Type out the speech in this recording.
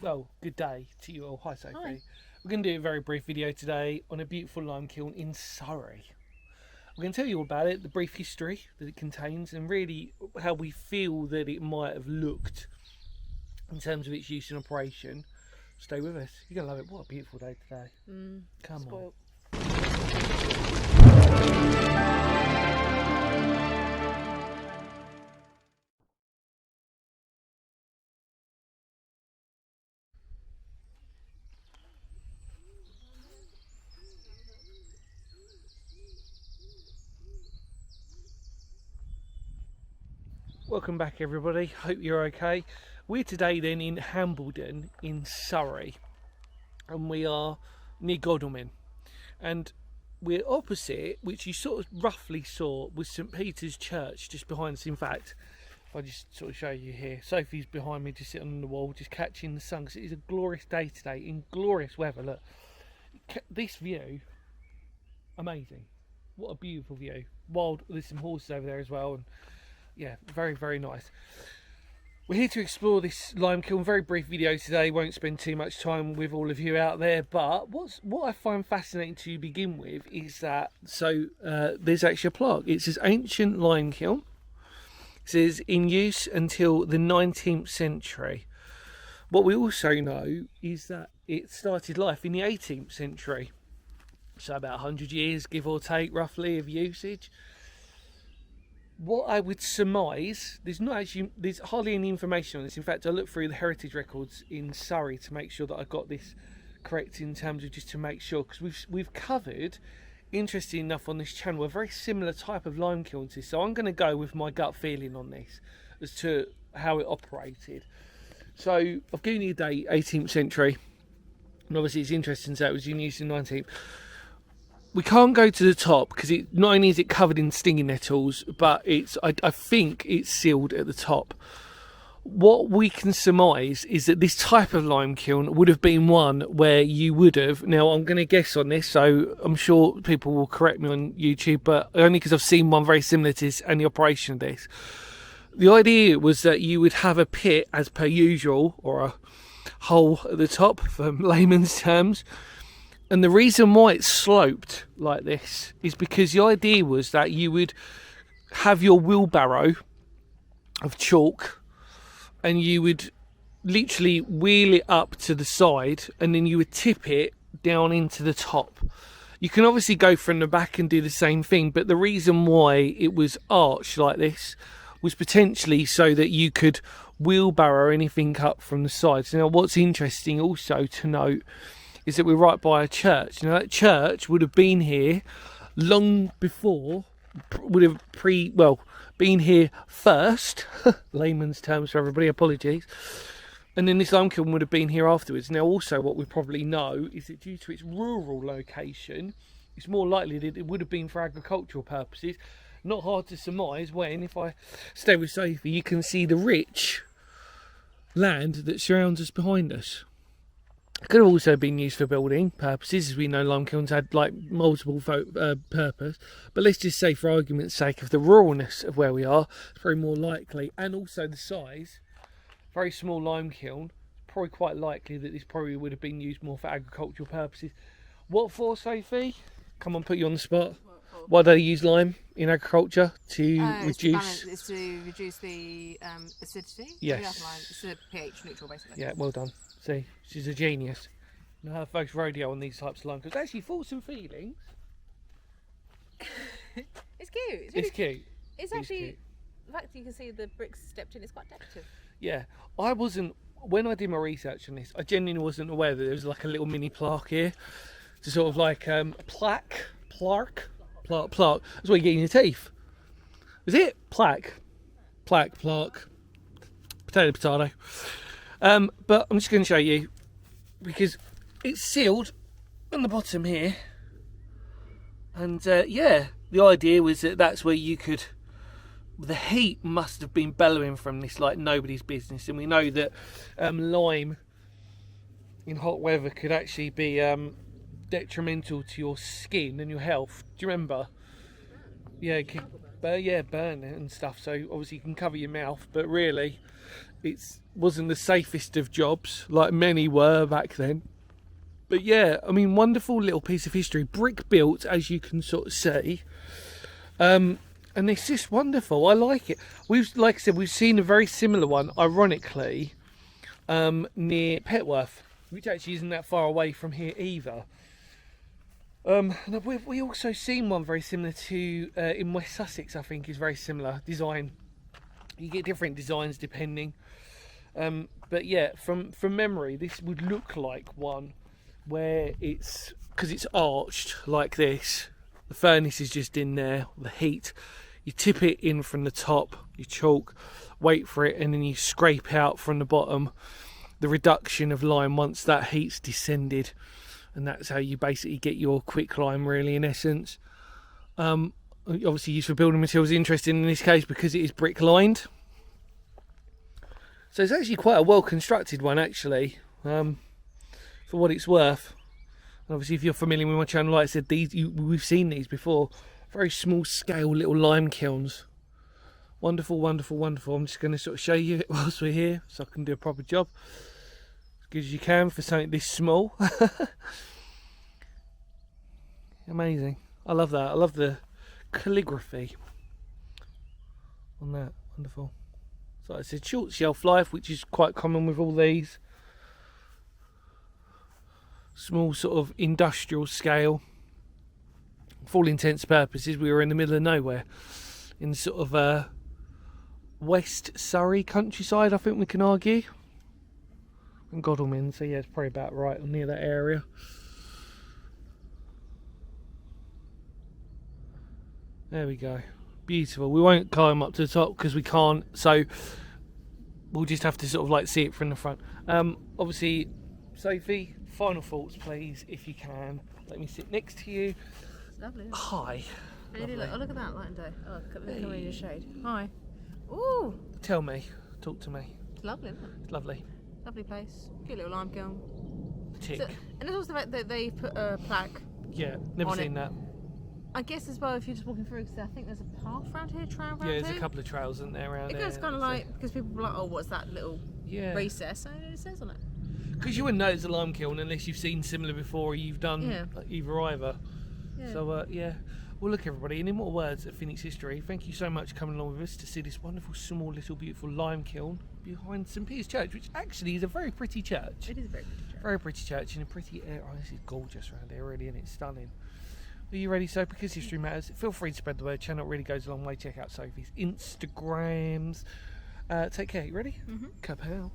Well, good day to you all. Hi, Sophie. Hi. We're going to do a very brief video today on a beautiful lime kiln in Surrey. We're going to tell you all about it, the brief history that it contains, and really how we feel that it might have looked in terms of its use and operation. Stay with us. You're going to love it. What a beautiful day today. Come Spoiled. Welcome back, everybody. Hope you're okay. We're today then in Hambledon in Surrey, and we are near Godalming, and we're opposite, which you sort of roughly saw, was St Peter's Church just behind us. In fact, if I just sort of show you here, Sophie's behind me just sitting on the wall just catching the sun, because it is a glorious day today in glorious weather. Look, this view, amazing. What a beautiful view. Wild, there's some horses over there as well, and yeah, very, very nice. We're here to explore this lime kiln. Very brief video today, won't spend too much time with all of you out there, but what I find fascinating to begin with is that, there's actually a plaque. It says ancient lime kiln. It says in use until the 19th century. What we also know is that it started life in the 18th century. So about 100 years, give or take, roughly, of usage. What I would surmise, there's hardly any information on this. In fact, I looked through the heritage records in Surrey to make sure that I got this correct, in terms of just to make sure, because we've covered, interesting enough, on this channel a very similar type of lime kiln to this. So I'm going to go with my gut feeling on this as to how it operated. So I've given you a date, 18th century, and obviously it's interesting that it was in use in the 19th. We can't go to the top because not only is it covered in stinging nettles, but I think it's sealed at the top. What we can surmise is that this type of lime kiln would have been one where you would have, now I'm going to guess on this, so I'm sure people will correct me on YouTube, but only because I've seen one very similar to this and the operation of this. The idea was that you would have a pit as per usual, or a hole at the top for layman's terms. And the reason why it's sloped like this is because the idea was that you would have your wheelbarrow of chalk and you would literally wheel it up to the side, and then you would tip it down into the top. You can obviously go from the back and do the same thing, but the reason why it was arched like this was potentially so that you could wheelbarrow anything up from the sides. Now, what's interesting also to note is that we're right by a church. Now, that church would have been here long before, been here first, layman's terms for everybody, apologies, and then this lime kiln would have been here afterwards. Now, also what we probably know is that due to its rural location, it's more likely that it would have been for agricultural purposes. Not hard to surmise when, if I stay with Sophie, you can see the rich land that surrounds us behind us. It could have also been used for building purposes, as we know lime kilns had like multiple purpose. But let's just say, for argument's sake, of the ruralness of where we are, it's probably more likely, and also the size, very small lime kiln, probably quite likely that this probably would have been used more for agricultural purposes. What for, Sophie? Come on, put you on the spot. Why do they use lime in agriculture? To reduce? It's to reduce the acidity. Yes. It's a pH neutral, basically. Yeah, well done. See, she's a genius. You know how folks rodeo on these types of lime, because actually thoughts and feelings. It's cute. It's cute. It's actually cute. The fact that you can see the bricks stepped in is quite decorative. Yeah, I wasn't, when I did my research on this, I genuinely wasn't aware that there was like a little mini plaque here. It's sort of like plaque. That's what you get in your teeth. Is it? Plaque. Potato. But I'm just going to show you, because it's sealed on the bottom here. And yeah, the idea was that that's where you could, the heat must have been bellowing from this like nobody's business. And we know that lime in hot weather could actually be detrimental to your skin and your health. Do you remember? Yeah, burn it and stuff. So obviously you can cover your mouth, but really it wasn't the safest of jobs, like many were back then. But yeah, I mean, wonderful little piece of history, brick built, as you can sort of see. And it's just wonderful. I like it. Like I said, we've seen a very similar one, ironically, near Petworth, which actually isn't that far away from here either. And we also seen one very similar to in West Sussex. I think is very similar design. You get different designs depending. But yeah, from memory, this would look like one where because it's arched like this. The furnace is just in there, the heat. You tip it in from the top, you chalk, wait for it, and then you scrape out from the bottom the reduction of lime once that heat's descended. And that's how you basically get your quick lime, really, in essence. Obviously used for building materials, interesting in this case because it is brick lined. So it's actually quite a well constructed one, actually, for what it's worth. And obviously, if you're familiar with my channel, like I said, we've seen these before. Very small scale little lime kilns. Wonderful, wonderful, wonderful. I'm just going to sort of show you whilst we're here, so I can do a proper job as good as you can for something this small. Amazing. I love that. I love the calligraphy on that. Wonderful. So I said short shelf life, which is quite common with all these. Small sort of industrial scale. For all intents and purposes, we were in the middle of nowhere. In sort of West Surrey countryside, I think we can argue. And Godalming, so yeah, it's probably about right near that area. There we go. Beautiful. We won't climb up to the top because we can't, so we'll just have to sort of like see it from the front. Obviously, Sophie, final thoughts please, if you can. Let me sit next to you. It's lovely. Isn't it? Hi. Really, look, oh, look at that light and day. Oh, come in the shade. Hi. Ooh. Tell me. Talk to me. It's lovely, isn't it? It's lovely. Lovely place. Cute little lime kiln. Tick. So, and there's also the fact that they put a plaque. Yeah, never on seen it. that. I guess as well, if you're just walking through, because I think there's a path around here, trail around Yeah, here. there's a couple of trails in there around It there. goes kind of like, because people are like, oh, what's that little yeah. recess? And it says on it. Because you wouldn't know it's a lime kiln unless you've seen similar before or you've done either either. Yeah. So, yeah. Well, look, everybody, in more words of Phoenix history, thank you so much for coming along with us to see this wonderful, small, little, beautiful lime kiln behind St Peter's Church, which actually is a very pretty church. It is a very pretty church. Very pretty church in a pretty area. Oh, this is gorgeous around here, really, and it's stunning. Are you ready, so? Because history matters. Feel free to spread the word. Channel really goes a long way. Check out Sophie's Instagrams. Take care. You ready? Mm-hmm. Kapow.